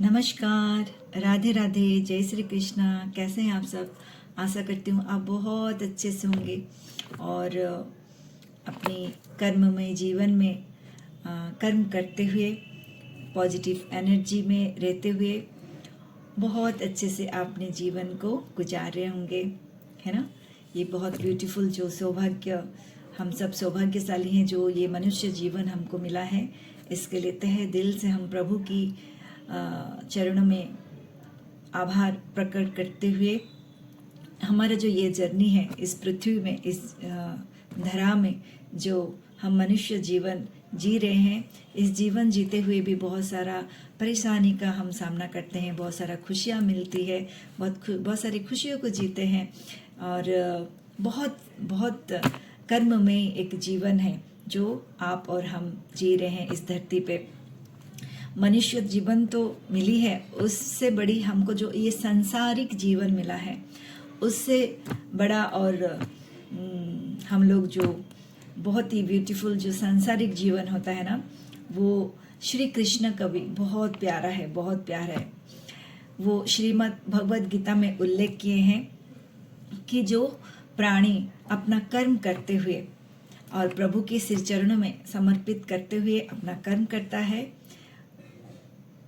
नमस्कार, राधे राधे, जय श्री कृष्णा। कैसे हैं आप सब? आशा करती हूँ आप बहुत अच्छे से होंगे और अपनी कर्ममय जीवन में कर्म करते हुए पॉजिटिव एनर्जी में रहते हुए बहुत अच्छे से अपने जीवन को गुजार रहे होंगे, है ना। ये बहुत ब्यूटीफुल जो सौभाग्य, हम सब सौभाग्यशाली हैं जो ये मनुष्य जीवन हमको मिला है। इसके लिए तहे दिल से हम प्रभु की चरणों में आभार प्रकट करते हुए हमारा जो ये जर्नी है इस पृथ्वी में, इस धरा में जो हम मनुष्य जीवन जी रहे हैं, इस जीवन जीते हुए भी बहुत सारा परेशानी का हम सामना करते हैं, बहुत सारा खुशियाँ मिलती है, बहुत सारी खुशियों को जीते हैं और बहुत बहुत कर्म में एक जीवन है जो आप और हम जी रहे हैं इस धरती पे। मनुष्य जीवन तो मिली है, उससे बड़ी हमको जो ये सांसारिक जीवन मिला है उससे बड़ा और हम लोग जो बहुत ही ब्यूटीफुल जो सांसारिक जीवन होता है ना, वो श्री कृष्ण का भी बहुत प्यारा है, बहुत प्यारा है। वो श्रीमद् भगवद गीता में उल्लेख किए हैं कि जो प्राणी अपना कर्म करते हुए और प्रभु के सिर चरणों में समर्पित करते हुए अपना कर्म करता है,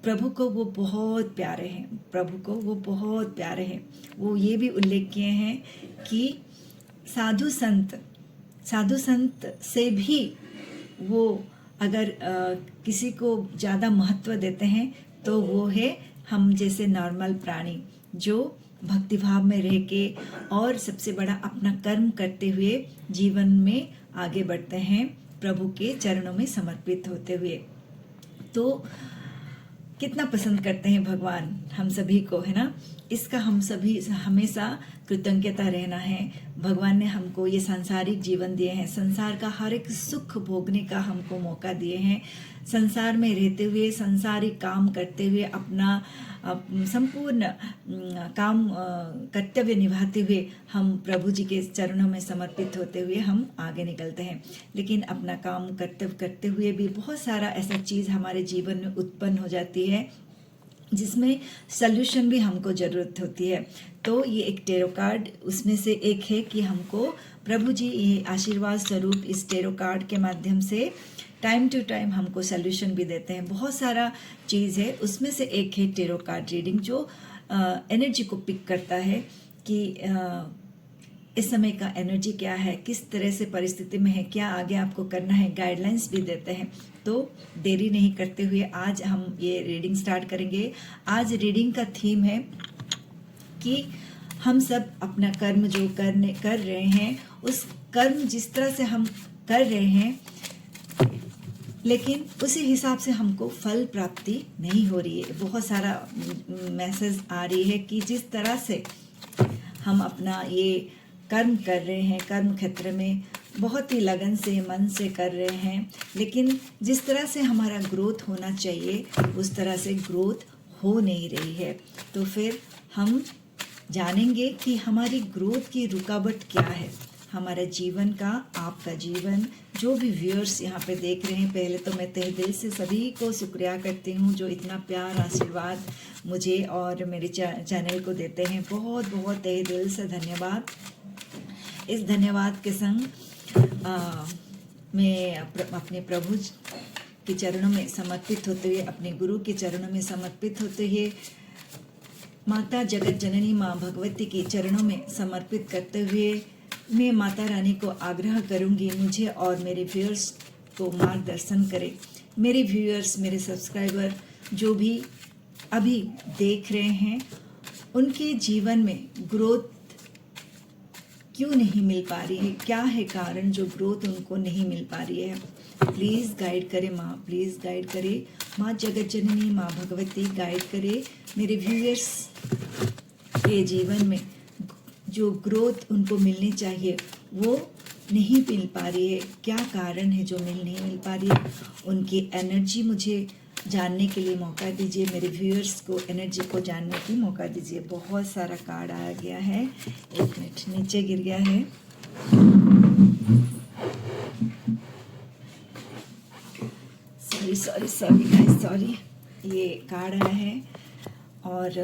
प्रभु को वो बहुत प्यारे हैं, प्रभु को वो बहुत प्यारे हैं। वो ये भी उल्लेख किए हैं कि साधु संत से भी वो अगर किसी को ज़्यादा महत्व देते हैं तो वो है हम जैसे नॉर्मल प्राणी जो भक्तिभाव में रह के और सबसे बड़ा अपना कर्म करते हुए जीवन में आगे बढ़ते हैं प्रभु के चरणों में समर्पित होते हुए। तो कितना पसंद करते हैं भगवान हम सभी को, है ना। इसका हम सभी हमेशा कृतज्ञता रहना है। भगवान ने हमको ये सांसारिक जीवन दिए हैं, संसार का हर एक सुख भोगने का हमको मौका दिए हैं। संसार में रहते हुए, संसारिक काम करते हुए, अपना संपूर्ण काम कर्तव्य निभाते हुए हम प्रभु जी के चरणों में समर्पित होते हुए हम आगे निकलते हैं। लेकिन अपना काम कर्तव्य करते हुए भी बहुत सारा ऐसा चीज़ हमारे जीवन में उत्पन्न हो जाती है जिसमें सल्यूशन भी हमको ज़रूरत होती है। तो ये एक टेरो कार्ड उसमें से एक है कि हमको प्रभु जी ये आशीर्वाद स्वरूप इस टेरो कार्ड के माध्यम से टाइम टू टाइम हमको सल्यूशन भी देते हैं। बहुत सारा चीज़ है, उसमें से एक है टेरो कार्ड रीडिंग जो एनर्जी को पिक करता है कि इस समय का एनर्जी क्या है, किस तरह से परिस्थिति में है, क्या आगे आपको करना है, गाइडलाइंस भी देते हैं। तो देरी नहीं करते हुए आज हम ये रीडिंग स्टार्ट करेंगे। आज रीडिंग का थीम है कि हम सब अपना कर्म जो कर रहे हैं, उस कर्म जिस तरह से हम कर रहे हैं लेकिन उसी हिसाब से हमको फल प्राप्ति नहीं हो रही है। बहुत सारा मैसेज आ रही है कि जिस तरह से हम अपना ये कर्म कर रहे हैं, कर्म क्षेत्र में बहुत ही लगन से मन से कर रहे हैं, लेकिन जिस तरह से हमारा ग्रोथ होना चाहिए उस तरह से ग्रोथ हो नहीं रही है। तो फिर हम जानेंगे कि हमारी ग्रोथ की रुकावट क्या है। हमारा जीवन का, आपका जीवन, जो भी व्यूअर्स यहाँ पे देख रहे हैं, पहले तो मैं तहे दिल से सभी को शुक्रिया करती हूँ जो इतना प्यार आशीर्वाद मुझे और मेरे चैनल को देते हैं। बहुत बहुत तहे दिल से धन्यवाद। इस धन्यवाद के संग मैं अपने प्रभु के चरणों में समर्पित होते हुए, अपने गुरु के चरणों में समर्पित होते हुए, माता जगत जननी माँ भगवती के चरणों में समर्पित करते हुए मैं माता रानी को आग्रह करूंगी मुझे और मेरे व्यूअर्स को मार्गदर्शन करें। मेरे व्यूअर्स, मेरे सब्सक्राइबर जो भी अभी देख रहे हैं, उनके जीवन में ग्रोथ क्यों नहीं मिल पा रही है, क्या है कारण जो ग्रोथ उनको नहीं मिल पा रही है। प्लीज़ गाइड करें माँ, प्लीज़ गाइड करें माँ जगत जननी माँ भगवती, गाइड करे मेरे व्यूअर्स के जीवन में जो ग्रोथ उनको मिलनी चाहिए वो नहीं मिल पा रही है। क्या कारण है जो नहीं मिल पा रही है, उनकी एनर्जी मुझे जानने के लिए मौका दीजिए। मेरे व्यूअर्स को एनर्जी को जानने की मौका दीजिए। बहुत सारा कार्ड आ गया है, एक मिनट नीचे गिर गया है। Sorry guys, sorry. ये कार्ड आया है और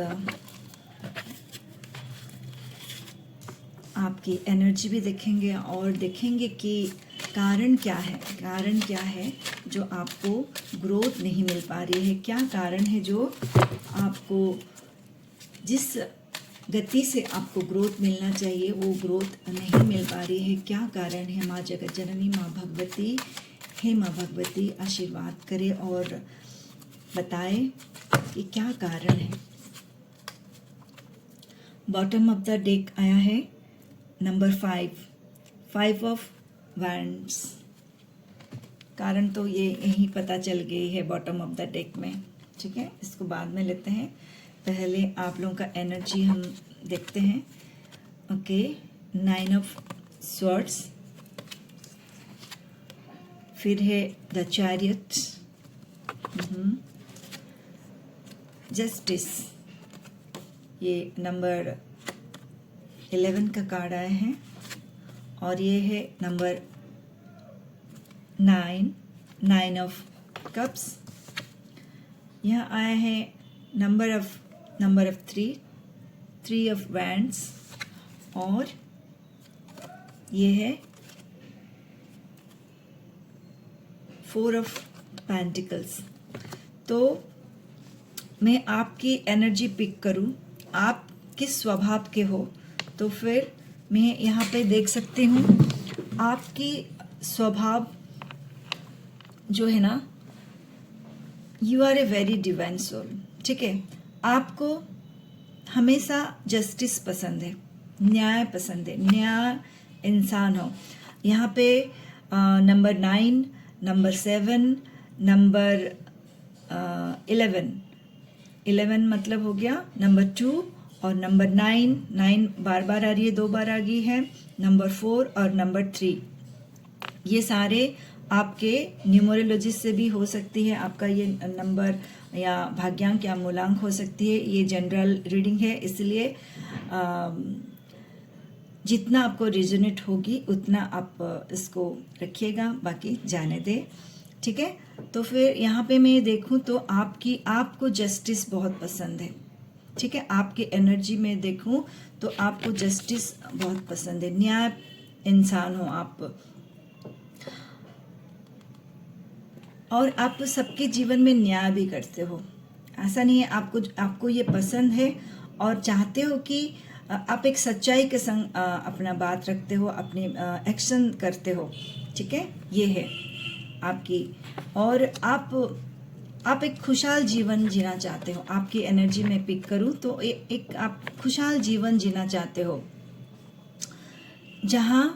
आपकी एनर्जी भी देखेंगे और देखेंगे कि कारण क्या है जो आपको ग्रोथ नहीं मिल पा रही है, क्या कारण है जो आपको जिस गति से आपको ग्रोथ मिलना चाहिए वो ग्रोथ नहीं मिल पा रही है, क्या कारण है। माँ जगत जननी, माँ भगवती, हे माँ भगवती आशीर्वाद करे और बताए कि क्या कारण है। बॉटम ऑफ द डेक आया है नंबर 5 ऑफ वैंड्स। कारण तो ये यही पता चल गई है बॉटम ऑफ द डेक में, ठीक है, इसको बाद में लेते हैं। पहले आप लोगों का एनर्जी हम देखते हैं। ओके, 9 ऑफ स्वॉर्ड्स, फिर है द चैरियट, जस्टिस, ये नंबर 11 का कार्ड आया है, और ये है नंबर 9 ऑफ कप्स। यहाँ आया है नंबर ऑफ 3 ऑफ वैंड्स, और ये है 4 ऑफ पेंटिकल्स। तो मैं आपकी एनर्जी पिक करूं, आप किस स्वभाव के हो, तो फिर मैं यहाँ पे देख सकती हूँ आपकी स्वभाव जो है ना, you are a very divine soul, ठीक है। आपको हमेशा जस्टिस पसंद है, न्याय पसंद है, न्याय इंसान हो। यहाँ पे नंबर 9, नंबर 7, नंबर 11 मतलब हो गया नंबर 2, और नंबर 9 बार बार आ रही है, 2 बार आ गई है, नंबर 4 और नंबर 3। ये सारे आपके न्यूमरोलॉजी से भी हो सकती है, आपका ये नंबर या भाग्यांक या मूलांक हो सकती है। ये जनरल रीडिंग है, इसलिए जितना आपको रिजोनेट होगी उतना आप इसको रखिएगा, बाकी जाने दे, ठीक है। तो फिर यहाँ पे मैं देखूँ तो आपको जस्टिस बहुत पसंद है, ठीक है। आपकी एनर्जी में देखूँ तो आपको जस्टिस बहुत पसंद है, न्याय इंसान हो आप, और आप सबके जीवन में न्याय भी करते हो। ऐसा नहीं है, आपको ये पसंद है और चाहते हो कि आप एक सच्चाई के संग अपना बात रखते हो, अपने एक्शन करते हो, ठीक है। ये है आपकी, और आप एक खुशहाल जीवन जीना चाहते हो। आपकी एनर्जी में पिक करूं तो एक आप खुशहाल जीवन जीना चाहते हो, जहां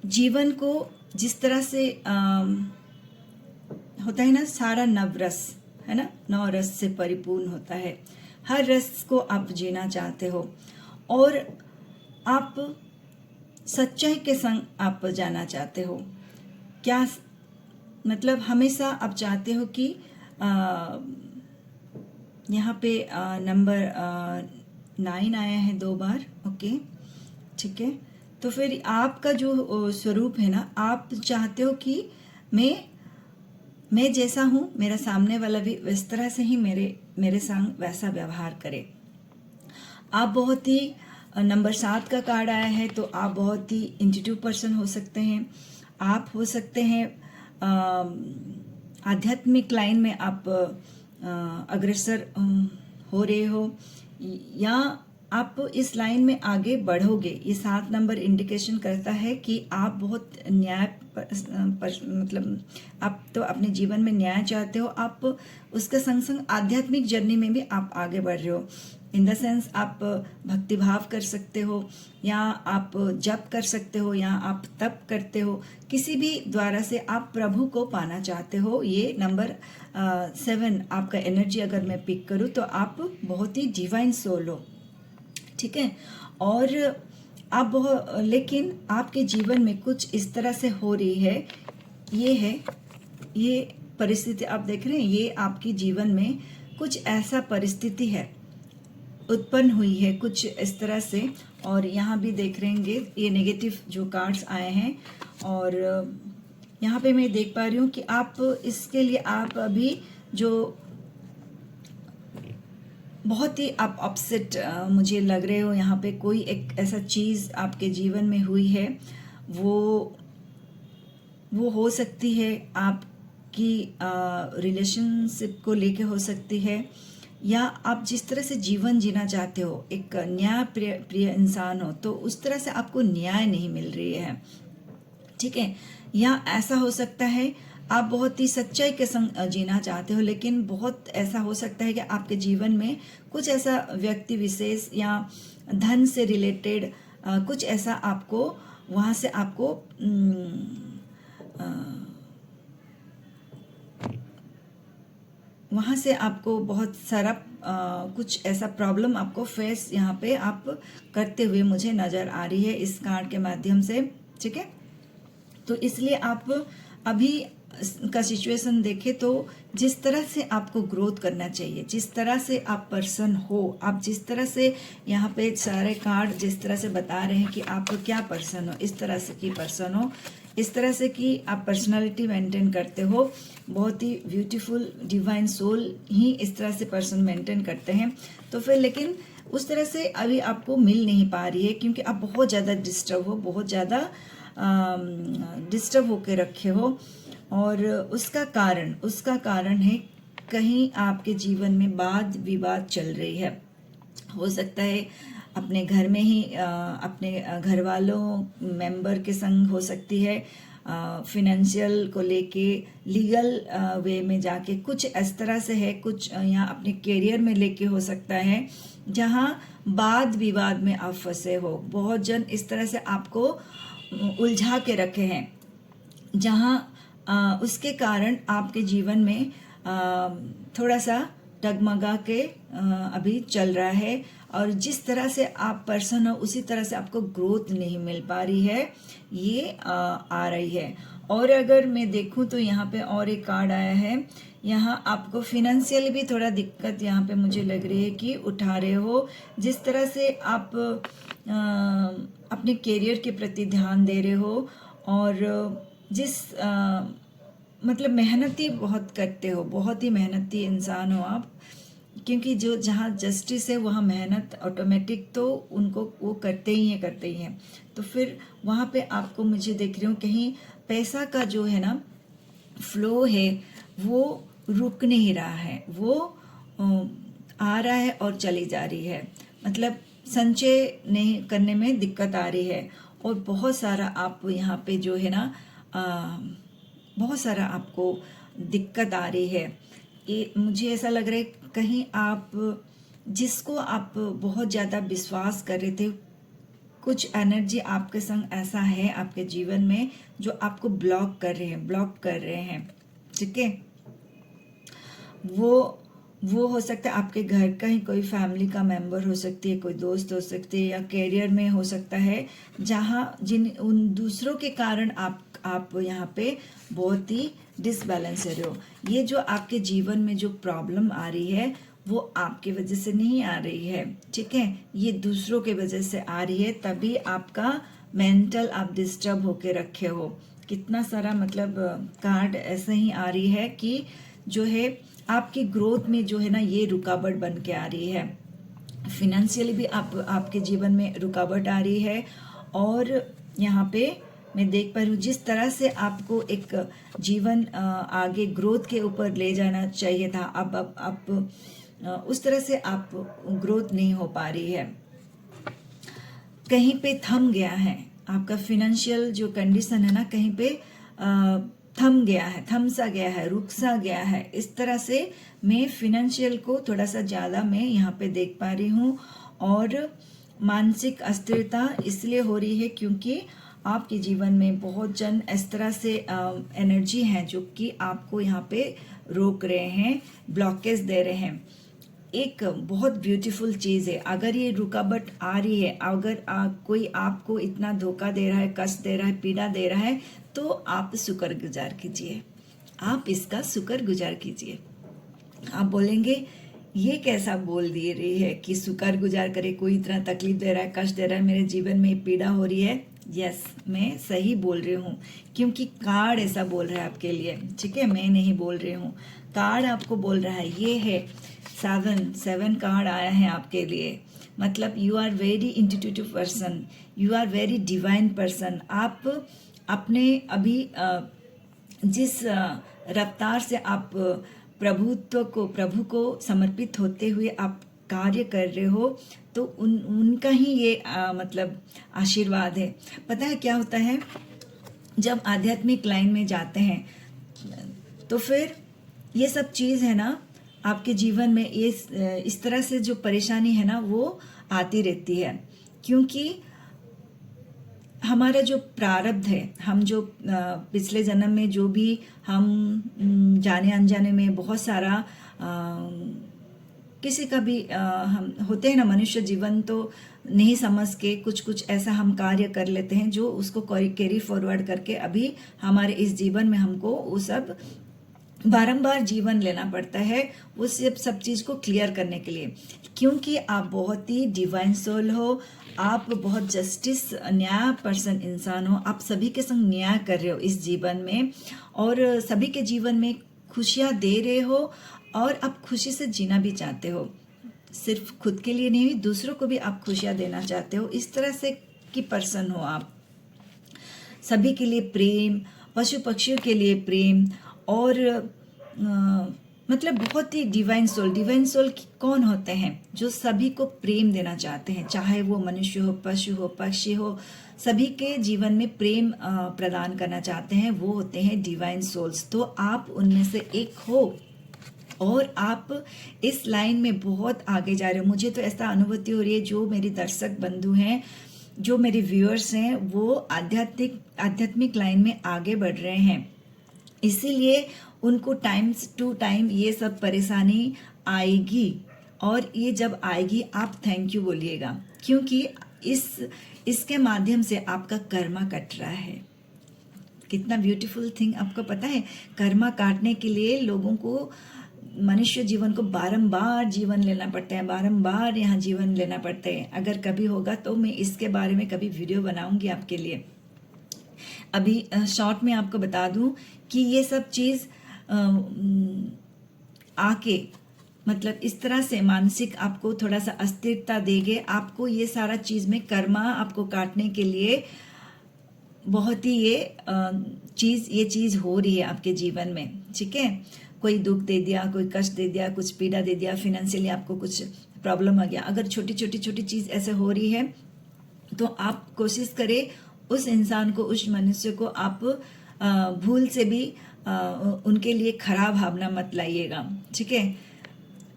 जीवन को जिस तरह से होता है ना, सारा नवरस है ना, 9 रस से परिपूर्ण होता है, हर रस को आप जीना चाहते हो, और आप सच्चाई के संग आप जाना चाहते हो। क्या मतलब, हमेशा आप चाहते हो कि यहाँ पे नंबर 9 आया है 2 बार, ओके, ठीक है। तो फिर आपका जो स्वरूप है ना, आप चाहते हो कि मैं जैसा हूँ, मेरा सामने वाला भी इस तरह से ही मेरे संग वैसा व्यवहार करे। आप बहुत ही नंबर 7 का कार्ड आया है, तो आप बहुत ही इंट्यूटिव पर्सन हो सकते हैं। आप हो सकते हैं आध्यात्मिक लाइन में आप अग्रसर हो रहे हो, या आप इस लाइन में आगे बढ़ोगे। ये 7 नंबर इंडिकेशन करता है कि आप बहुत न्याय मतलब आप तो अपने जीवन में न्याय चाहते हो, आप उसके संग संग आध्यात्मिक जर्नी में भी आप आगे बढ़ रहे हो। इन द सेंस आप भक्तिभाव कर सकते हो, या आप जप कर सकते हो, या आप तप करते हो, किसी भी द्वारा से आप प्रभु को पाना चाहते हो। ये नंबर 7 आपका एनर्जी अगर मैं पिक करूँ तो आप बहुत ही डिवाइन सोल हो, ठीक है। और आप बहुत, लेकिन आपके जीवन में कुछ इस तरह से हो रही है, ये परिस्थिति आप देख रहे हैं, ये आपके जीवन में कुछ ऐसा परिस्थिति है, उत्पन्न हुई है कुछ इस तरह से। और यहाँ भी देख रहेंगे ये नेगेटिव जो कार्ड्स आए हैं, और यहाँ पे मैं देख पा रही हूँ कि आप इसके लिए आप अभी जो बहुत ही आप अपसेट मुझे लग रहे हो। यहाँ पे कोई एक ऐसा चीज़ आपके जीवन में हुई है, वो वो हो सकती है आपकी रिलेशनशिप को लेके हो सकती है, या आप जिस तरह से जीवन जीना चाहते हो, एक न्याय प्रिय प्रिय इंसान हो, तो उस तरह से आपको न्याय नहीं मिल रही है, ठीक है। या ऐसा हो सकता है आप बहुत ही सच्चाई के संग जीना चाहते हो, लेकिन बहुत ऐसा हो सकता है कि आपके जीवन में कुछ ऐसा व्यक्ति विशेष या धन से रिलेटेड कुछ ऐसा आपको वहाँ से आपको वहाँ से आपको बहुत सारा कुछ ऐसा प्रॉब्लम आपको फेस यहाँ पे आप करते हुए मुझे नज़र आ रही है इस कार्ड के माध्यम से, ठीक है। तो इसलिए आप अभी का सिचुएशन देखें तो जिस तरह से आपको ग्रोथ करना चाहिए, जिस तरह से आप पर्सन हो, आप जिस तरह से यहाँ पे सारे कार्ड जिस तरह से बता रहे हैं कि आप क्या पर्सन हो, इस तरह से की पर्सन हो, इस तरह से कि आप पर्सनालिटी मेंटेन करते हो, बहुत ही ब्यूटीफुल डिवाइन सोल ही इस तरह से पर्सन मेंटेन करते हैं। तो फिर लेकिन उस तरह से अभी आपको मिल नहीं पा रही है, क्योंकि आप बहुत ज़्यादा डिस्टर्ब हो, बहुत ज़्यादा डिस्टर्ब होके रखे हो। और उसका कारण है कहीं आपके जीवन में वाद विवाद चल रही है। हो सकता है अपने घर में ही अपने घर वालों मेंबर के संग हो सकती है, फिनेंशियल को लेके लीगल वे में जाके कुछ इस तरह से है, कुछ यहाँ अपने करियर में लेके हो सकता है, जहाँ वाद विवाद में आप फंसे हो। बहुत जन इस तरह से आपको उलझा के रखे हैं, जहाँ उसके कारण आपके जीवन में थोड़ा सा डगमगा के अभी चल रहा है, और जिस तरह से आप पर्सन हो उसी तरह से आपको ग्रोथ नहीं मिल पा रही है, ये आ रही है। और अगर मैं देखूं तो यहाँ पे और एक कार्ड आया है, यहाँ आपको फिनेंशियल भी थोड़ा दिक्कत यहाँ पे मुझे लग रही है कि उठा रहे हो। जिस तरह से आप अपने करियर के प्रति ध्यान दे रहे हो, और जिस मतलब मेहनती बहुत करते हो, बहुत ही मेहनती इंसान हो आप, क्योंकि जो जहाँ जस्टिस है वहाँ मेहनत ऑटोमेटिक तो उनको वो करते ही हैं। तो फिर वहाँ पे आपको मुझे देख रही हूँ कहीं पैसा का जो है ना फ्लो है वो रुक नहीं रहा है, वो आ रहा है और चली जा रही है, मतलब संचय नहीं करने में दिक्कत आ रही है। और बहुत सारा आप यहाँ पे जो है ना बहुत सारा आपको दिक्कत आ रही है। ये मुझे ऐसा लग रहा है कहीं आप जिसको आप बहुत ज़्यादा विश्वास कर रहे थे, कुछ एनर्जी आपके संग ऐसा है आपके जीवन में जो आपको ब्लॉक कर रहे हैं, ठीक है। वो हो सकता है आपके घर का ही कोई फैमिली का मेंबर हो सकती है, कोई दोस्त हो सकती है, या करियर में हो सकता है, जहाँ उन दूसरों के कारण आप यहाँ पे बहुत ही डिसबैलेंस हो रहे हो। ये जो आपके जीवन में जो प्रॉब्लम आ रही है वो आपकी वजह से नहीं आ रही है, ठीक है, ये दूसरों के वजह से आ रही है, तभी आपका मेंटल आप डिस्टर्ब होके रखे हो। कितना सारा मतलब कार्ड ऐसे ही आ रही है कि जो है आपकी ग्रोथ में जो है ना ये रुकावट बन के आ रही है। फिनेंशियली भी आपके जीवन में रुकावट आ रही है। और यहाँ पे मैं देख पा रही हूँ जिस तरह से आपको एक जीवन आगे ग्रोथ के ऊपर ले जाना चाहिए था, अब उस तरह से आप ग्रोथ नहीं हो पा रही है, कहीं पे थम गया है आपका फिनेंशियल जो कंडीशन है ना, कहीं पे थम गया है, थमसा गया है, रुक सा गया है। इस तरह से मैं फिनेंशियल को थोड़ा सा ज़्यादा मैं यहाँ पे देख पा रही हूँ। और मानसिक अस्थिरता इसलिए हो रही है क्योंकि आपके जीवन में बहुत जन इस तरह से एनर्जी है जो कि आपको यहाँ पे रोक रहे हैं, ब्लॉकेज दे रहे हैं। एक बहुत ब्यूटीफुल चीज़ है, अगर ये रुकावट आ रही है, अगर कोई आपको इतना धोखा दे रहा है, कष्ट दे रहा है, पीड़ा दे रहा है, तो आप शुक्रगुजार कीजिए, आप इसका शुक्रगुजार कीजिए। आप बोलेंगे ये कैसा बोल दे रही है कि शुक्रगुजार करे, कोई इतना तकलीफ दे रहा है, कष्ट दे रहा है, मेरे जीवन में पीड़ा हो रही है। यस, मैं सही बोल रही हूँ, क्योंकि कार्ड ऐसा बोल रहा है आपके लिए, ठीक है, मैं नहीं बोल रही हूँ, कार्ड आपको बोल रहा है। ये है सेवन कार्ड आया है आपके लिए। मतलब you are very intuitive person, you are very divine person. आप अपने अभी जिस रफ्तार से आप प्रभु को समर्पित होते हुए आप कार्य कर रहे हो, तो उनका ही ये मतलब आशीर्वाद है। पता है क्या होता है, जब आध्यात्मिक लाइन में जाते हैं तो फिर ये सब चीज़ है ना आपके जीवन में, ये इस तरह से जो परेशानी है ना वो आती रहती है, क्योंकि हमारा जो प्रारब्ध है, हम जो पिछले जन्म में जो भी हम जाने अनजाने में बहुत सारा किसी का भी हम होते हैं ना, मनुष्य जीवन तो नहीं समझ के कुछ ऐसा हम कार्य कर लेते हैं जो उसको कैरी फॉरवर्ड करके अभी हमारे इस जीवन में हमको वो सब बारंबार जीवन लेना पड़ता है वो सब चीज़ को क्लियर करने के लिए। क्योंकि आप बहुत ही डिवाइन सोल हो, आप बहुत जस्टिस न्याय पर्सन इंसान हो, आप सभी के संग न्याय कर रहे हो इस जीवन में, और सभी के जीवन में खुशियाँ दे रहे हो, और आप खुशी से जीना भी चाहते हो। सिर्फ खुद के लिए नहीं, दूसरों को भी आप खुशियाँ देना चाहते हो। इस तरह से की पर्सन हो आप। सभी के लिए प्रेम, पशु पक्षियों के लिए प्रेम, और मतलब बहुत ही डिवाइन सोल कौन होते हैं? जो सभी को प्रेम देना चाहते हैं, चाहे वो मनुष्य हो, पशु हो, पक्षी हो, सभी के जीवन में प्रेम प्रदान करना चाहते हैं, वो होते हैं डिवाइन सोल्स। तो आप उनमें से एक हो, और आप इस लाइन में बहुत आगे जा रहे हो। मुझे तो ऐसा अनुभूति हो रही है, जो मेरे दर्शक बंधु हैं, जो मेरे व्यूअर्स हैं, वो आध्यात्मिक लाइन में आगे बढ़ रहे हैं। इसीलिए उनको टाइम्स टू टाइम ये सब परेशानी आएगी, और ये जब आएगी आप थैंक यू बोलिएगा, क्योंकि इसके माध्यम से आपका कर्मा कट रहा है। कितना ब्यूटीफुल थिंग, आपको पता है? कर्मा काटने के लिए लोगों को, मनुष्य जीवन को बारंबार जीवन लेना पड़ता है, बारंबार यहाँ जीवन लेना पड़ता है। अगर कभी होगा तो मैं इसके बारे में कभी वीडियो बनाऊंगी आपके लिए। अभी शॉर्ट में आपको बता दूं कि ये सब चीज़ आके मतलब इस तरह से मानसिक आपको थोड़ा सा अस्थिरता देंगे। आपको ये सारा चीज़ में कर्मा आपको काटने के लिए बहुत ही ये चीज़ हो रही है आपके जीवन में, ठीक है? कोई दुख दे दिया, कोई कष्ट दे दिया, कुछ पीड़ा दे दिया, फाइनेंशियली आपको कुछ प्रॉब्लम आ गया। अगर छोटी चीज़ ऐसे हो रही है तो आप कोशिश करें उस इंसान को, उस मनुष्य को आप भूल से भी उनके लिए खराब भावना मत लाइएगा, ठीक है?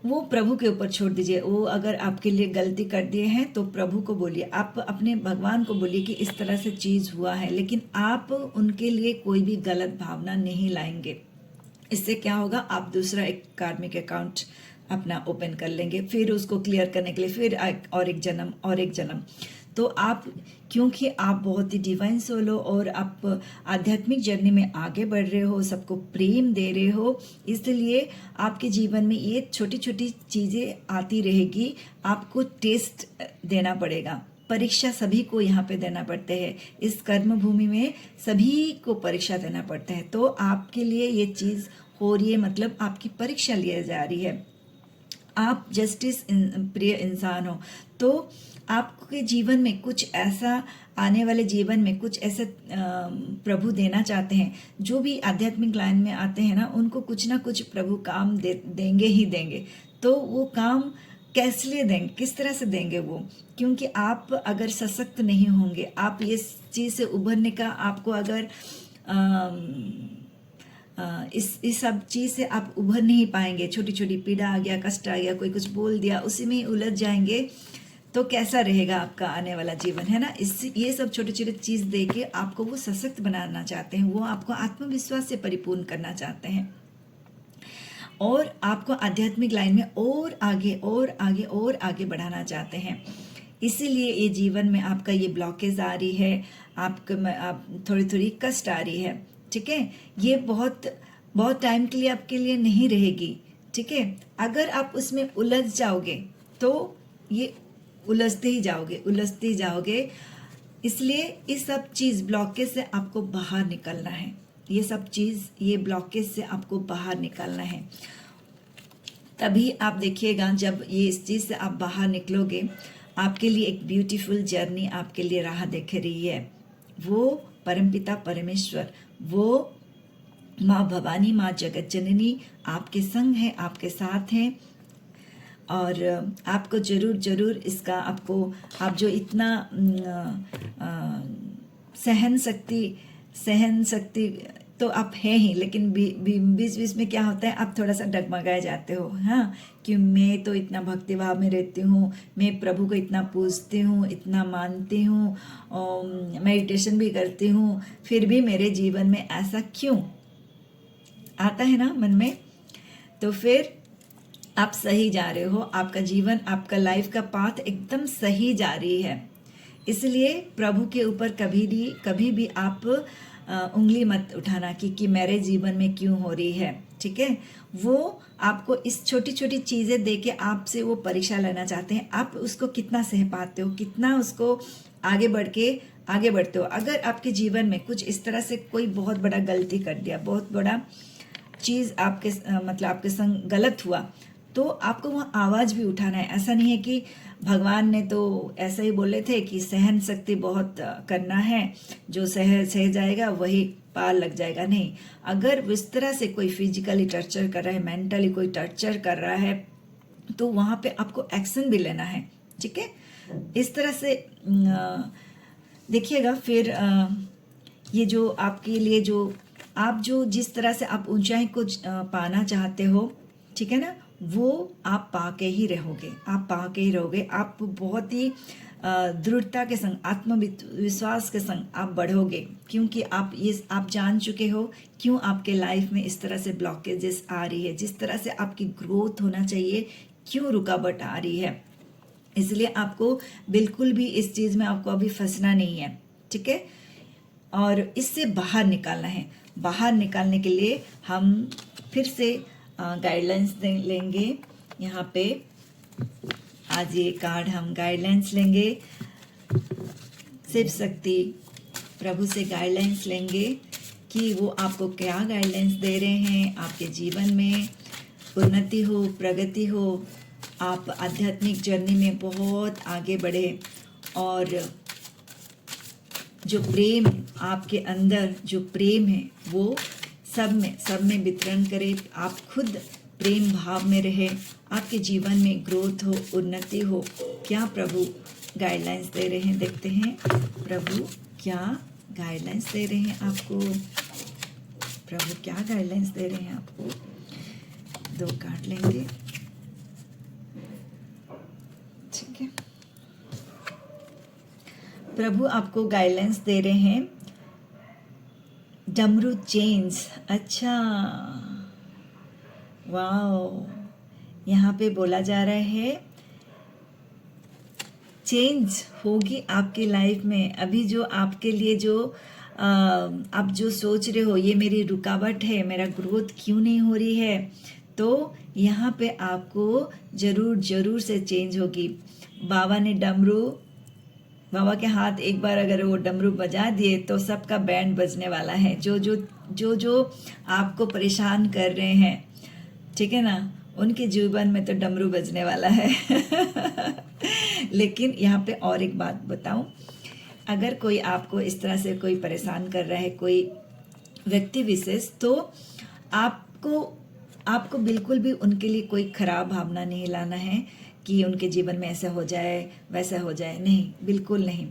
वो प्रभु के ऊपर छोड़ दीजिए। वो अगर आपके लिए गलती कर दिए हैं तो प्रभु को बोलिए, आप अपने भगवान को बोलिए कि इस तरह से चीज़ हुआ है, लेकिन आप उनके लिए कोई भी गलत भावना नहीं लाएंगे। इससे क्या होगा, आप दूसरा एक कार्मिक अकाउंट अपना ओपन कर लेंगे, फिर उसको क्लियर करने के लिए फिर और एक जन्म। तो आप, क्योंकि आप बहुत ही डिवाइन सोल हो और आप आध्यात्मिक जर्नी में आगे बढ़ रहे हो, सबको प्रेम दे रहे हो, इसलिए आपके जीवन में ये छोटी छोटी चीज़ें आती रहेगी। आपको टेस्ट देना पड़ेगा, परीक्षा सभी को यहाँ पे देना पड़ते हैं। इस कर्म भूमि में सभी को परीक्षा देना पड़ता है। तो आपके लिए ये चीज़ हो रही है, मतलब आपकी परीक्षा ली जा रही है। आप जस्टिस प्रिय इंसान हो, तो आपके जीवन में कुछ ऐसा, आने वाले जीवन में कुछ ऐसा प्रभु देना चाहते हैं। जो भी आध्यात्मिक लाइन में आते हैं ना, उनको कुछ ना कुछ प्रभु काम देंगे ही देंगे। तो वो काम कैसे लिए देंगे, किस तरह से देंगे वो? क्योंकि आप अगर सशक्त नहीं होंगे, आप ये चीज़ से उभरने का, आपको अगर इस सब चीज़ से आप उभर नहीं पाएंगे। छोटी छोटी पीड़ा आ गया, कष्ट आ गया, कोई कुछ बोल दिया, उसी में ही उलझ जाएंगे, तो कैसा रहेगा आपका आने वाला जीवन, है ना? ये सब छोटे छोटे चीज़ दे के आपको वो सशक्त बनाना चाहते हैं, वो आपको आत्मविश्वास से परिपूर्ण करना चाहते हैं, और आपको आध्यात्मिक लाइन में और आगे और आगे और आगे बढ़ाना चाहते हैं। इसीलिए ये जीवन में आपका ये ब्लॉकेज आ रही है, आप थोड़ी थोड़ी कष्ट आ रही है, ठीक है? ये बहुत टाइम के लिए आपके लिए नहीं रहेगी, ठीक है? अगर आप उसमें उलझ जाओगे तो ये उलझते ही जाओगे। इसलिए इस सब चीज़ ब्लॉकेज से आपको बाहर निकलना है। ये सब चीज़, ये ब्लॉकेज से आपको बाहर निकलना है। तभी आप देखिएगा जब ये इस चीज़ से आप बाहर निकलोगे, आपके लिए एक ब्यूटीफुल जर्नी आपके लिए राह देख रही है। वो परमपिता परमेश्वर, वो माँ भवानी, माँ जगत जननी आपके संग है, आपके साथ हैं। और आपको ज़रूर ज़रूर इसका आपको, आप जो इतना सहन शक्ति तो आप हैं ही, लेकिन बीच बीच में क्या होता है, आप थोड़ा सा डगमगाए जाते हो। हाँ, कि मैं तो इतना भक्ति भाव में रहती हूँ, मैं प्रभु को इतना पूजती हूँ, इतना मानती हूँ, मेडिटेशन भी करती हूँ, फिर भी मेरे जीवन में ऐसा क्यों आता है ना मन में। तो फिर आप सही जा रहे हो, आपका जीवन, आपका लाइफ का पाथ एकदम सही जा रही है। इसलिए प्रभु के ऊपर कभी भी आप उंगली मत उठाना कि मेरे जीवन में क्यों हो रही है। ठीक है, वो आपको इस छोटी छोटी चीज़ें दे के आपसे वो परीक्षा लेना चाहते हैं, आप उसको कितना सह पाते हो, कितना उसको आगे बढ़ते हो। अगर आपके जीवन में कुछ इस तरह से कोई बहुत बड़ा गलती कर दिया, बहुत बड़ा चीज़ आपके मतलब आपके संग गलत हुआ, तो आपको वहाँ आवाज़ भी उठाना है। ऐसा नहीं है कि भगवान ने तो ऐसा ही बोले थे कि सहन शक्ति बहुत करना है, जो सह जाएगा वही पार लग जाएगा। नहीं, अगर इस तरह से कोई फिजिकली टर्चर कर रहा है, मेंटली कोई टर्चर कर रहा है, तो वहाँ पे आपको एक्शन भी लेना है। ठीक है, इस तरह से देखिएगा। फिर ये जो आपके लिए जो आप जो जिस तरह से आप ऊंचाई को पाना चाहते हो, ठीक है ना, वो आप पाके ही रहोगे, आप पाके ही रहोगे। आप बहुत ही दृढ़ता के संग, आत्मविश्वास के संग आप बढ़ोगे, क्योंकि आप जान चुके हो क्यों आपके लाइफ में इस तरह से ब्लॉकेजेस आ रही है, जिस तरह से आपकी ग्रोथ होना चाहिए क्यों रुकावट आ रही है। इसलिए आपको बिल्कुल भी इस चीज़ में आपको अभी फंसना नहीं है। ठीक है, और इससे बाहर निकालना है। बाहर निकालने के लिए हम फिर से गाइडलाइंस लेंगे। यहाँ पे आज ये कार्ड हम गाइडलाइंस लेंगे, शिव शक्ति प्रभु से गाइडलाइंस लेंगे कि वो आपको क्या गाइडलाइंस दे रहे हैं। आपके जीवन में उन्नति हो, प्रगति हो, आप आध्यात्मिक जर्नी में बहुत आगे बढ़े, और जो प्रेम आपके अंदर जो प्रेम है वो सब में वितरण करे। आप खुद प्रेम भाव में रहे, आपके जीवन में ग्रोथ हो, उन्नति हो। क्या प्रभु गाइडलाइंस दे रहे हैं, देखते हैं प्रभु क्या गाइडलाइंस दे रहे हैं आपको। प्रभु क्या गाइडलाइंस दे रहे हैं आपको। 2 कार्ड लेंगे। ठीक है, प्रभु आपको गाइडलाइंस दे रहे हैं डमरू चेंज। अच्छा, वाओ, यहाँ पे बोला जा रहा है चेंज होगी आपकी लाइफ में। अभी जो आपके लिए जो आप जो सोच रहे हो, ये मेरी रुकावट है, मेरा ग्रोथ क्यों नहीं हो रही है, तो यहाँ पे आपको ज़रूर से चेंज होगी। बाबा के हाथ एक बार अगर वो डमरू बजा दिए तो सबका बैंड बजने वाला है। जो आपको परेशान कर रहे हैं, ठीक है ना, उनके जीवन में तो डमरू बजने वाला है। लेकिन यहाँ पे और एक बात बताऊं, अगर कोई आपको इस तरह से कोई परेशान कर रहा है, कोई व्यक्ति विशेष, तो आपको बिल्कुल भी उनके लिए कोई खराब भावना नहीं लाना है कि उनके जीवन में ऐसा हो जाए वैसा हो जाए। नहीं, बिल्कुल नहीं।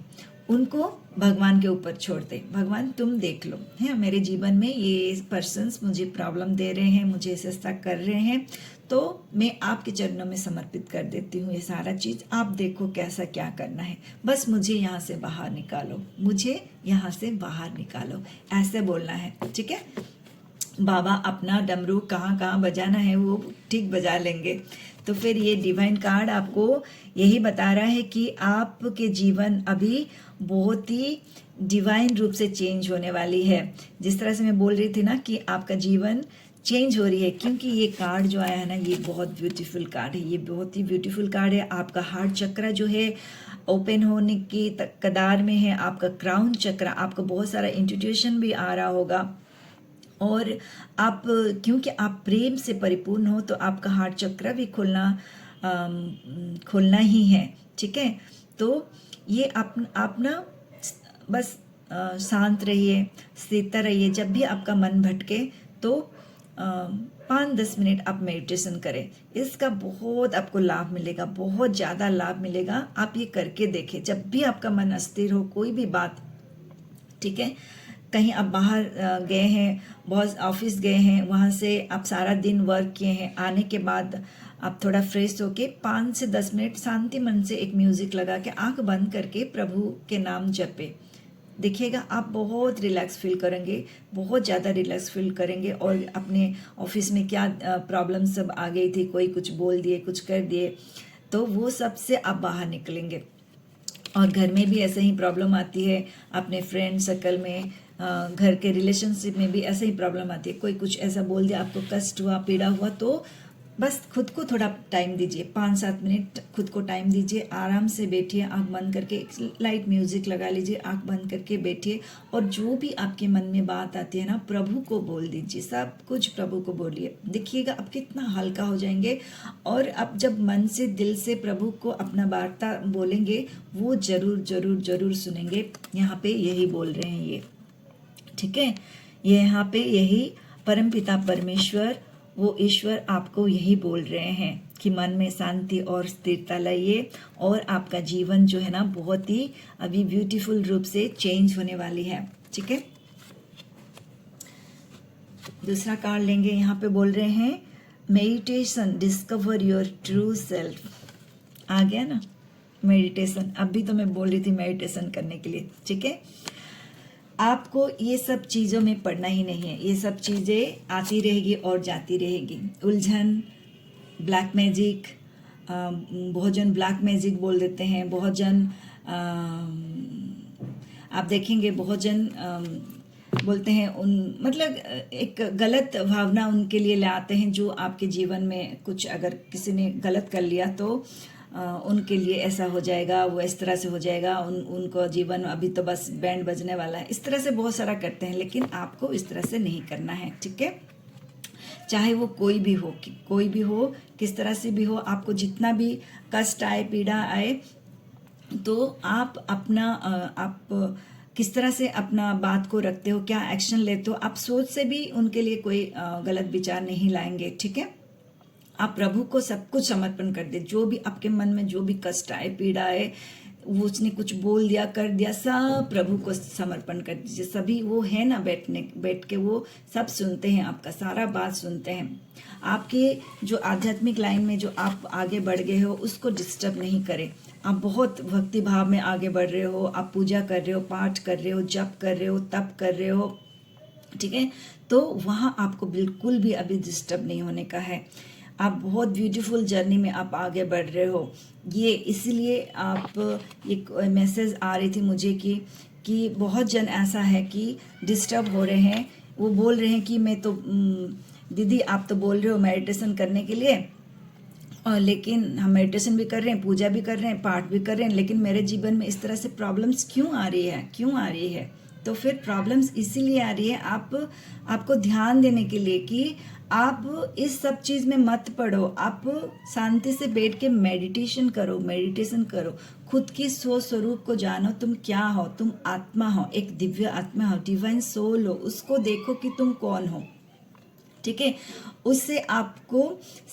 उनको भगवान के ऊपर छोड़ दे। भगवान तुम देख लो, है मेरे जीवन में ये पर्सन्स मुझे प्रॉब्लम दे रहे हैं, मुझे ऐसा कर रहे हैं, तो मैं आपके चरणों में समर्पित कर देती हूँ। ये सारा चीज़ आप देखो कैसा क्या करना है, बस मुझे यहाँ से बाहर निकालो, मुझे यहाँ से बाहर निकालो, ऐसे बोलना है। ठीक है, बाबा अपना डमरू कहाँ बजाना है वो ठीक बजा लेंगे। तो फिर ये डिवाइन कार्ड आपको यही बता रहा है कि आपके जीवन अभी बहुत ही डिवाइन रूप से चेंज होने वाली है। जिस तरह से मैं बोल रही थी ना कि आपका जीवन चेंज हो रही है, क्योंकि ये कार्ड जो आया है ना, ये बहुत ब्यूटीफुल कार्ड है। ये बहुत ही ब्यूटीफुल कार्ड है। आपका हार्ट चक्र जो है ओपन होने की कदार में है। आपका क्राउन चक्र, आपको बहुत सारा इंट्यूशन भी आ रहा होगा, और आप क्योंकि आप प्रेम से परिपूर्ण हो तो आपका हार्ट चक्र भी खुलना ही है, ठीक है। तो ये आप ना बस शांत रहिए, स्थिरता रहिए। जब भी आपका मन भटके तो 5-10 मिनट आप मेडिटेशन करें। इसका बहुत आपको लाभ मिलेगा, बहुत ज़्यादा लाभ मिलेगा। आप ये करके देखें। जब भी आपका मन अस्थिर हो, कोई भी बात, ठीक है, कहीं आप बाहर गए हैं, बहुत ऑफिस गए हैं, वहाँ से आप सारा दिन वर्क किए हैं, आने के बाद आप थोड़ा फ्रेश होके 5 से 10 मिनट शांति मन से एक म्यूजिक लगा के आंख बंद करके प्रभु के नाम जपे। देखिएगा आप बहुत रिलैक्स फील करेंगे, बहुत ज़्यादा रिलैक्स फील करेंगे। और अपने ऑफिस में क्या प्रॉब्लम सब आ गई थी, कोई कुछ बोल दिए, कुछ कर दिए, तो वो सब से आप बाहर निकलेंगे। और घर में भी ऐसे ही प्रॉब्लम आती है, अपने फ्रेंड सर्कल में, घर के रिलेशनशिप में भी ऐसे ही प्रॉब्लम आती है। कोई कुछ ऐसा बोल दिया, आपको कष्ट हुआ, पीड़ा हुआ, तो बस खुद को थोड़ा टाइम दीजिए, 5-7 मिनट खुद को टाइम दीजिए। आराम से बैठिए, आंख बंद करके एक लाइट म्यूजिक लगा लीजिए, आंख बंद करके बैठिए। और जो भी आपके मन में बात आती है ना, प्रभु को बोल दीजिए, सब कुछ प्रभु को बोलिए। देखिएगा आप कितना हल्का हो जाएंगे। और आप जब मन से, दिल से प्रभु को अपना वार्ता बोलेंगे, वो जरूर जरूर जरूर सुनेंगे। यहाँ पे यही बोल रहे हैं ये, ठीक है। ये यहाँ पे यही परमपिता परमेश्वर, वो ईश्वर आपको यही बोल रहे हैं कि मन में शांति और स्थिरता लाइए, और आपका जीवन जो है ना बहुत ही अभी ब्यूटीफुल रूप से चेंज होने वाली है, ठीक है। दूसरा कार्ड लेंगे। यहाँ पे बोल रहे हैं meditation, discover your true self. आ गया ना मेडिटेशन, अभी तो मैं बोल रही थी मेडिटेशन करने के लिए, ठीक है। आपको ये सब चीज़ों में पड़ना ही नहीं है। ये सब चीज़ें आती रहेगी और जाती रहेगी। उलझन, ब्लैक मैजिक, बहुत जन ब्लैक मैजिक बोल देते हैं, बहुत जन आप देखेंगे बहुत जन बोलते हैं, मतलब एक गलत भावना उनके लिए ले आते हैं, जो आपके जीवन में कुछ अगर किसी ने गलत कर लिया तो उनके लिए ऐसा हो जाएगा, वो इस तरह से हो जाएगा, उनको जीवन अभी तो बस बैंड बजने वाला है, इस तरह से बहुत सारा करते हैं। लेकिन आपको इस तरह से नहीं करना है, ठीक है। चाहे वो कोई भी हो, किस तरह से भी हो, आपको जितना भी कष्ट आए, पीड़ा आए, तो आप अपना आप किस तरह से अपना बात को रखते हो, क्या एक्शन लेते हो, आप सोच से भी उनके लिए कोई गलत विचार नहीं लाएंगे, ठीक है। आप प्रभु को सब कुछ समर्पण कर दे। जो भी आपके मन में जो भी कष्ट आए, पीड़ा आए, वो उसने कुछ बोल दिया, कर दिया, सब प्रभु को समर्पण कर दीजिए। सभी वो है ना, बैठ के वो सब सुनते हैं, आपका सारा बात सुनते हैं। आपके जो आध्यात्मिक लाइन में जो आप आगे बढ़ गए हो, उसको डिस्टर्ब नहीं करें। आप बहुत भक्ति भाव में आगे बढ़ रहे हो, आप पूजा कर रहे हो, पाठ कर रहे हो, जप कर रहे हो, तप कर रहे हो, ठीक है। तो वहाँ आपको बिल्कुल भी अभी डिस्टर्ब नहीं होने का है। आप बहुत ब्यूटीफुल जर्नी में आप आगे बढ़ रहे हो। ये इसलिए आप एक मैसेज आ रही थी मुझे कि बहुत जन ऐसा है कि डिस्टर्ब हो रहे हैं। वो बोल रहे हैं कि मैं तो दीदी आप तो बोल रहे हो मेडिटेशन करने के लिए, और लेकिन हम मेडिटेशन भी कर रहे हैं, पूजा भी कर रहे हैं, पाठ भी कर रहे हैं, लेकिन मेरे जीवन में इस तरह से प्रॉब्लम्स क्यों आ रही है। तो फिर प्रॉब्लम्स इसीलिए आ रही है आपको ध्यान देने के लिए कि आप इस सब चीज़ में मत पड़ो। आप शांति से बैठ के मेडिटेशन करो, खुद की स्वरूप को जानो। तुम क्या हो, तुम आत्मा हो, एक दिव्य आत्मा हो, डिवाइन सोल हो, उसको देखो कि तुम कौन हो, ठीक है। उससे आपको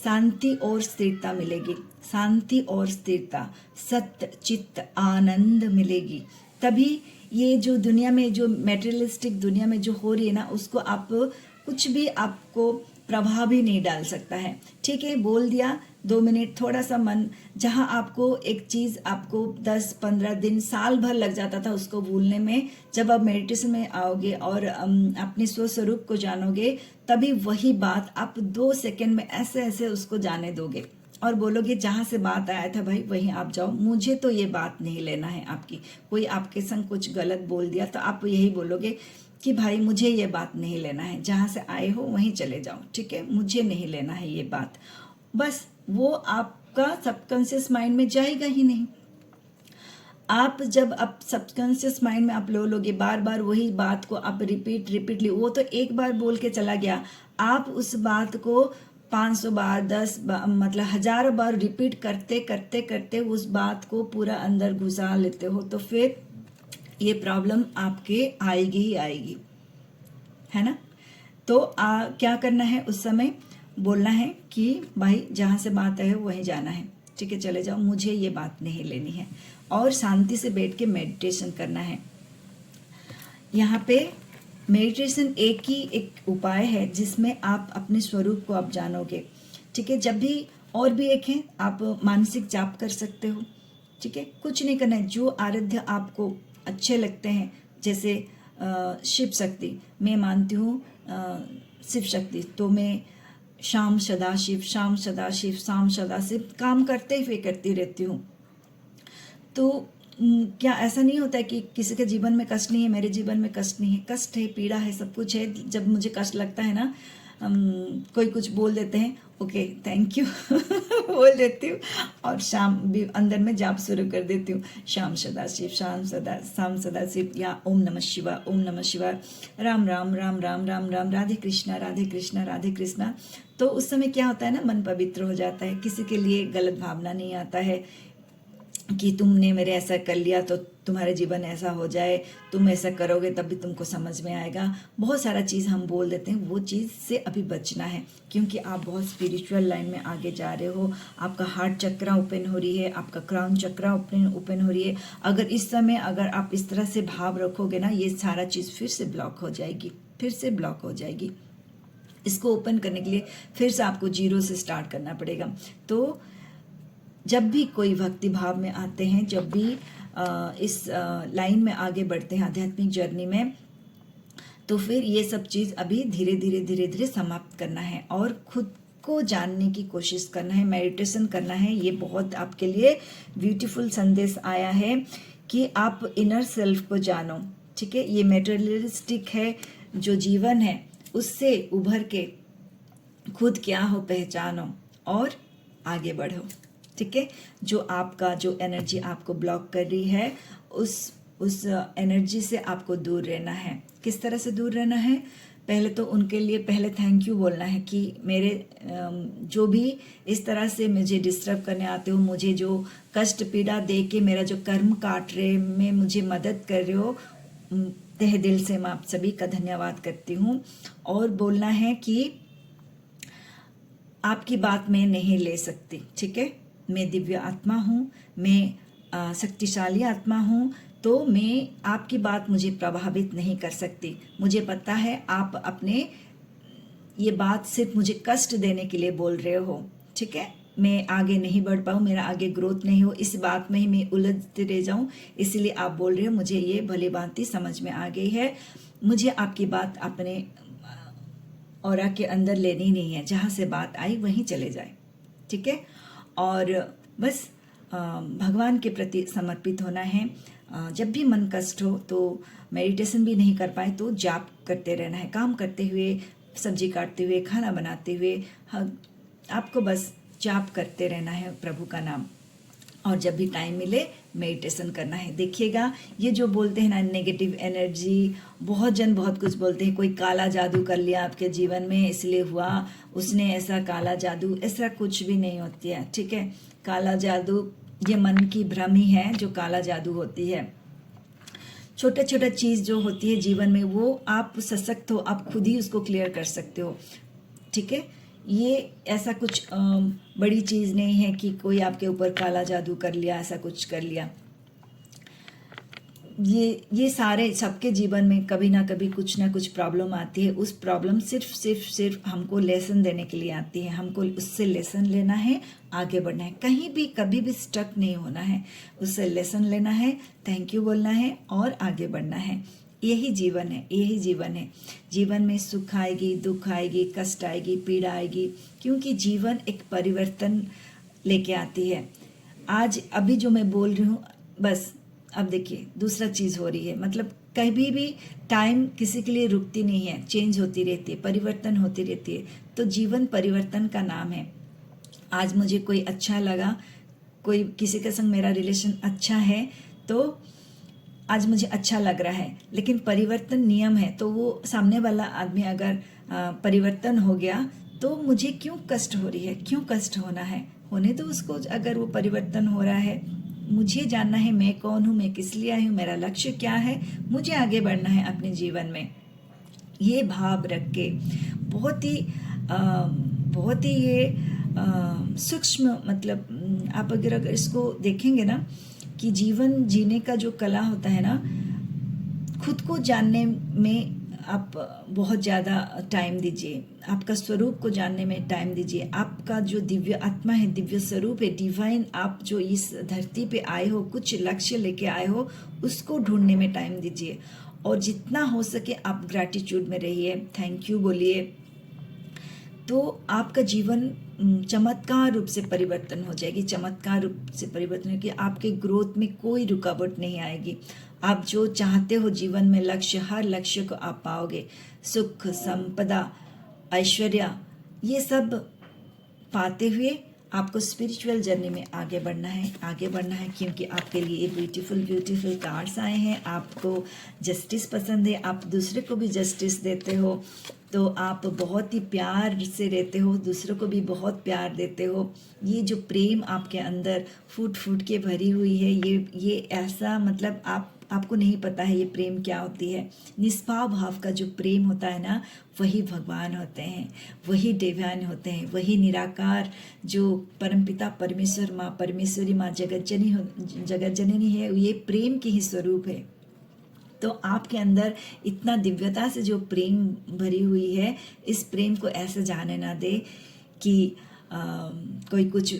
शांति और स्थिरता मिलेगी, शांति और स्थिरता, सत्य चित्त आनंद मिलेगी। तभी ये जो दुनिया में, जो मेटेरियलिस्टिक दुनिया में जो हो रही है ना, उसको आप कुछ भी आपको प्रभाव भी नहीं डाल सकता है, ठीक है। बोल दिया 2 मिनट, थोड़ा सा मन, जहां आपको एक चीज आपको 10-15 दिन, साल भर लग जाता था उसको भूलने में, जब आप मेडिटेशन में आओगे और अपने स्वस्वरूप को जानोगे, तभी वही बात आप 2 सेकंड में ऐसे ऐसे उसको जाने दोगे और बोलोगे जहां से बात आया था भाई वहीं आप जाओ, मुझे तो ये बात नहीं लेना है आपकी। कोई आपके संग कुछ गलत बोल दिया तो आप यही बोलोगे कि भाई मुझे ये बात नहीं लेना है, जहाँ से आए हो वहीं चले जाओ, ठीक है, मुझे नहीं लेना है ये बात। बस वो आपका सबकॉन्शियस माइंड में जाएगा ही नहीं। आप जब आप सबकॉन्शियस माइंड में आप लोगे बार बार वही बात को आप रिपीटली, वो तो एक बार बोल के चला गया, आप उस बात को 500 बार 10 बार मतलब हजारों बार रिपीट करते करते करते उस बात को पूरा अंदर घुसा लेते हो, तो फिर ये प्रॉब्लम आपके आएगी ही आएगी, है ना। तो क्या करना है, उस समय बोलना है कि भाई जहाँ से बात है वहीं जाना है, ठीक है, चले जाओ, मुझे ये बात नहीं लेनी है। और शांति से बैठ के मेडिटेशन करना है। यहाँ पे मेडिटेशन एक उपाय है जिसमें आप अपने स्वरूप को आप जानोगे, ठीक है। जब भी और भी एक है, आप मानसिक जाप कर सकते हो, ठीक है, कुछ नहीं करना है। जो आराध्य आपको अच्छे लगते हैं, जैसे शिव शक्ति, मैं मानती हूँ शिव शक्ति, तो मैं शाम सदाशिव, शाम सदाशिव, शाम सदाशिव काम करते हुए करती रहती हूँ। तो क्या ऐसा नहीं होता है कि किसी के जीवन में कष्ट नहीं है, मेरे जीवन में कष्ट नहीं है? कष्ट है, पीड़ा है, सब कुछ है। जब मुझे कष्ट लगता है ना, कोई कुछ बोल देते हैं, ओके थैंक यू बोल देती हूँ, और शाम भी अंदर में जाप शुरू कर देती हूँ, शाम सदाशिव, शाम सदाशिव, या ओम नमः शिवाय, ओम नमः शिवाय, राम राम राम राम राम राम, राधे कृष्णा राधे कृष्णा राधे कृष्णा। तो उस समय क्या होता है ना, मन पवित्र हो जाता है, किसी के लिए गलत भावना नहीं आता है कि तुमने मेरे ऐसा कर लिया तो तुम्हारे जीवन ऐसा हो जाए, तुम ऐसा करोगे तब भी तुमको समझ में आएगा। बहुत सारा चीज़ हम बोल देते हैं, वो चीज़ से अभी बचना है, क्योंकि आप बहुत स्पिरिचुअल लाइन में आगे जा रहे हो। आपका हार्ट चक्र ओपन हो रही है, आपका क्राउन चक्र ओपन हो रही है। अगर इस समय अगर आप इस तरह से भाव रखोगे ना, ये सारा चीज़ फिर से ब्लॉक हो जाएगी, फिर से ब्लॉक हो जाएगी। इसको ओपन करने के लिए फिर से आपको जीरो से स्टार्ट करना पड़ेगा। तो जब भी कोई भक्ति भाव में आते हैं, जब भी इस लाइन में आगे बढ़ते हैं आध्यात्मिक जर्नी में, तो फिर ये सब चीज़ अभी धीरे धीरे समाप्त करना है और खुद को जानने की कोशिश करना है, मेडिटेशन करना है। ये बहुत आपके लिए ब्यूटीफुल संदेश आया है कि आप इनर सेल्फ को जानो, ठीक है। ये मेटेरियलिस्टिक है जो जीवन है, उससे उभर के खुद क्या हो पहचानो और आगे बढ़ो, ठीक है। जो आपका जो एनर्जी आपको ब्लॉक कर रही है, उस एनर्जी से आपको दूर रहना है। किस तरह से दूर रहना है? पहले तो उनके लिए पहले थैंक यू बोलना है कि मेरे जो भी इस तरह से मुझे डिस्टर्ब करने आते हो, मुझे जो कष्ट पीड़ा दे के मेरा जो कर्म काट रहे में मुझे मदद कर रहे हो, तहे दिल से मैं आप सभी का धन्यवाद करती हूँ। और बोलना है कि आपकी बात मैं नहीं ले सकती, ठीक है। मैं दिव्य आत्मा हूँ, मैं शक्तिशाली आत्मा हूँ, तो मैं आपकी बात मुझे प्रभावित नहीं कर सकती। मुझे पता है आप अपने ये बात सिर्फ मुझे कष्ट देने के लिए बोल रहे हो, ठीक है। मैं आगे नहीं बढ़ पाऊँ, मेरा आगे ग्रोथ नहीं हो, इस बात में ही मैं उलझते रह जाऊँ, इसलिए आप बोल रहे हो। मुझे ये भली भांति समझ में आ गई है, मुझे आपकी बात अपने ऑरा के अंदर लेनी नहीं है, जहाँ से बात आई वहीं चले जाए, ठीक है। और बस भगवान के प्रति समर्पित होना है। जब भी मन कष्ट हो तो मेडिटेशन भी नहीं कर पाए तो जाप करते रहना है, काम करते हुए, सब्जी काटते हुए, खाना बनाते हुए, आपको बस जाप करते रहना है प्रभु का नाम। और जब भी टाइम मिले मेडिटेशन करना है। देखिएगा, ये जो बोलते हैं ना नेगेटिव एनर्जी, बहुत जन बहुत कुछ बोलते हैं, कोई काला जादू कर लिया आपके जीवन में इसलिए हुआ, उसने ऐसा काला जादू, ऐसा कुछ भी नहीं होती है, ठीक है। काला जादू ये मन की भ्रम ही है जो काला जादू होती है। छोटा छोटा चीज़ जो होती है जीवन में, वो आप सशक्त हो, आप खुद ही उसको क्लियर कर सकते हो, ठीक है। ये ऐसा कुछ बड़ी चीज़ नहीं है कि कोई आपके ऊपर काला जादू कर लिया, ऐसा कुछ कर लिया। ये सारे सबके जीवन में कभी ना कभी कुछ ना कुछ प्रॉब्लम आती है। उस प्रॉब्लम सिर्फ हमको लेसन देने के लिए आती है। हमको उससे लेसन लेना है, आगे बढ़ना है, कहीं भी कभी भी स्टक नहीं होना है, उससे लेसन लेना है, थैंक यू बोलना है और आगे बढ़ना है। यही जीवन है, यही जीवन है। जीवन में सुख आएगी, दुख आएगी, कष्ट आएगी, पीड़ा आएगी, क्योंकि जीवन एक परिवर्तन लेके आती है। आज अभी जो मैं बोल रही हूँ, बस अब देखिए दूसरा चीज़ हो रही है। मतलब कभी भी टाइम किसी के लिए रुकती नहीं है, चेंज होती रहती है, परिवर्तन होती रहती है। तो जीवन परिवर्तन का नाम है। आज मुझे कोई अच्छा लगा, कोई किसी के संग मेरा रिलेशन अच्छा है, तो आज मुझे अच्छा लग रहा है, लेकिन परिवर्तन नियम है, तो वो सामने वाला आदमी अगर परिवर्तन हो गया तो मुझे क्यों कष्ट हो रही है, क्यों कष्ट होना है, होने दो उसको। अगर वो परिवर्तन हो रहा है, मुझे जानना है मैं कौन हूँ, मैं किस लिए आई हूँ, मेरा लक्ष्य क्या है, मुझे आगे बढ़ना है अपने जीवन में। ये भाव रख के बहुत ही ये सूक्ष्म, मतलब आप अगर इसको देखेंगे ना कि जीवन जीने का जो कला होता है ना, खुद को जानने में आप बहुत ज़्यादा टाइम दीजिए, आपका स्वरूप को जानने में टाइम दीजिए। आपका जो दिव्य आत्मा है, दिव्य स्वरूप है, डिवाइन, आप जो इस धरती पे आए हो, कुछ लक्ष्य लेके आए हो, उसको ढूंढने में टाइम दीजिए। और जितना हो सके आप ग्रैटिट्यूड में रहिए, थैंक यू बोलिए, तो आपका जीवन चमत्कार रूप से परिवर्तन हो जाएगी, चमत्कार रूप से परिवर्तन होगी। आपके ग्रोथ में कोई रुकावट नहीं आएगी। आप जो चाहते हो जीवन में लक्ष्य, हर लक्ष्य को आप पाओगे। सुख, संपदा, ऐश्वर्य, ये सब पाते हुए आपको स्पिरिचुअल जर्नी में आगे बढ़ना है, क्योंकि आपके लिए ये ब्यूटीफुल कार्ड्स आए हैं। आपको जस्टिस पसंद है, आप दूसरे को भी जस्टिस देते हो, तो आप बहुत ही प्यार से रहते हो, दूसरों को भी बहुत प्यार देते हो। ये जो प्रेम आपके अंदर फूट फूट के भरी हुई है, ये ऐसा, मतलब आपको नहीं पता है ये प्रेम क्या होती है। निष्पाव भाव का जो प्रेम होता है ना, वही भगवान होते हैं, वही डिवाइन होते हैं, वही निराकार जो परमपिता परमेश्वर माँ, परमेश्वरी माँ, जगत जननी है, ये प्रेम की ही स्वरूप है। तो आपके अंदर इतना दिव्यता से जो प्रेम भरी हुई है, इस प्रेम को ऐसे जाने ना दे कि कोई कुछ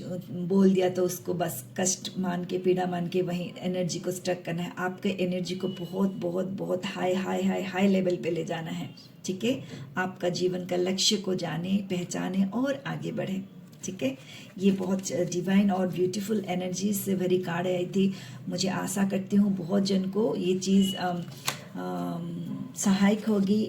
बोल दिया तो उसको बस कष्ट मान के, पीड़ा मान के वहीं एनर्जी को स्टक करना है। आपके एनर्जी को बहुत बहुत बहुत हाई लेवल पे ले जाना है, ठीक है। आपका जीवन का लक्ष्य को जाने, पहचाने और आगे बढ़े, ठीक है। ये बहुत डिवाइन और ब्यूटीफुल एनर्जी से भरी कार्ड आई थी। मुझे आशा करती हूँ बहुत जन को ये चीज़ सहायक होगी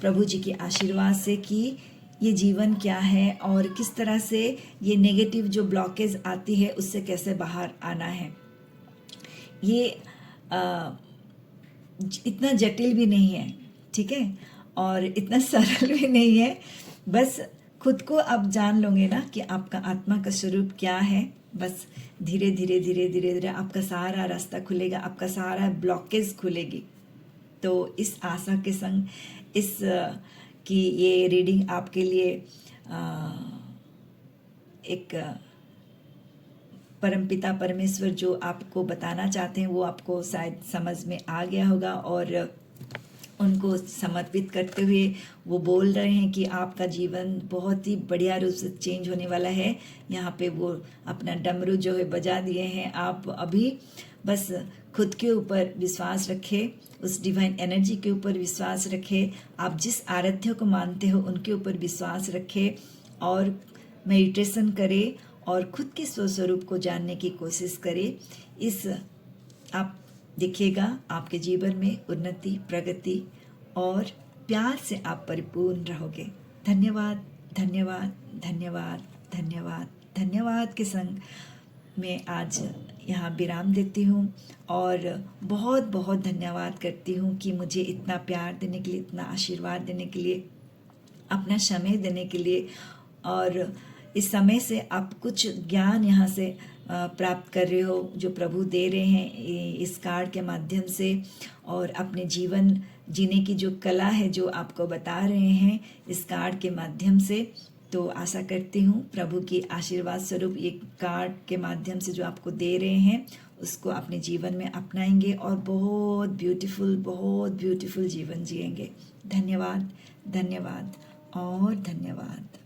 प्रभु जी के आशीर्वाद से, कि ये जीवन क्या है और किस तरह से ये नेगेटिव जो ब्लॉकेज आती है उससे कैसे बाहर आना है। ये इतना जटिल भी नहीं है, ठीक है, और इतना सरल भी नहीं है। बस खुद को आप जान लोगे ना कि आपका आत्मा का स्वरूप क्या है, बस धीरे धीरे आपका सारा रास्ता खुलेगा, आपका सारा ब्लॉकेज खुलेगी। तो इस आशा के संग कि ये रीडिंग आपके लिए एक परमपिता परमेश्वर जो आपको बताना चाहते हैं वो आपको शायद समझ में आ गया होगा, और उनको समर्पित करते हुए वो बोल रहे हैं कि आपका जीवन बहुत ही बढ़िया रूप से चेंज होने वाला है। यहाँ पे वो अपना डमरू जो है बजा दिए हैं। आप अभी बस खुद के ऊपर विश्वास रखें, उस डिवाइन एनर्जी के ऊपर विश्वास रखें, आप जिस आराध्य को मानते हो उनके ऊपर विश्वास रखें और मेडिटेशन करें और खुद के स्वस्वरूप को जानने की कोशिश करें। इस आप देखिएगा आपके जीवन में उन्नति, प्रगति और प्यार से आप परिपूर्ण रहोगे। धन्यवाद धन्यवाद धन्यवाद धन्यवाद धन्यवाद के संग मैं आज यहाँ विराम देती हूँ और बहुत बहुत धन्यवाद करती हूँ कि मुझे इतना प्यार देने के लिए, इतना आशीर्वाद देने के लिए, अपना समय देने के लिए, और इस समय से आप कुछ ज्ञान यहाँ से प्राप्त कर रहे हो जो प्रभु दे रहे हैं इस कार्ड के माध्यम से, और अपने जीवन जीने की जो कला है जो आपको बता रहे हैं इस कार्ड के माध्यम से। तो आशा करती हूँ प्रभु की आशीर्वाद स्वरूप ये कार्ड के माध्यम से जो आपको दे रहे हैं उसको अपने जीवन में अपनाएंगे और बहुत ब्यूटीफुल जीवन जिएंगे। धन्यवाद धन्यवाद और धन्यवाद।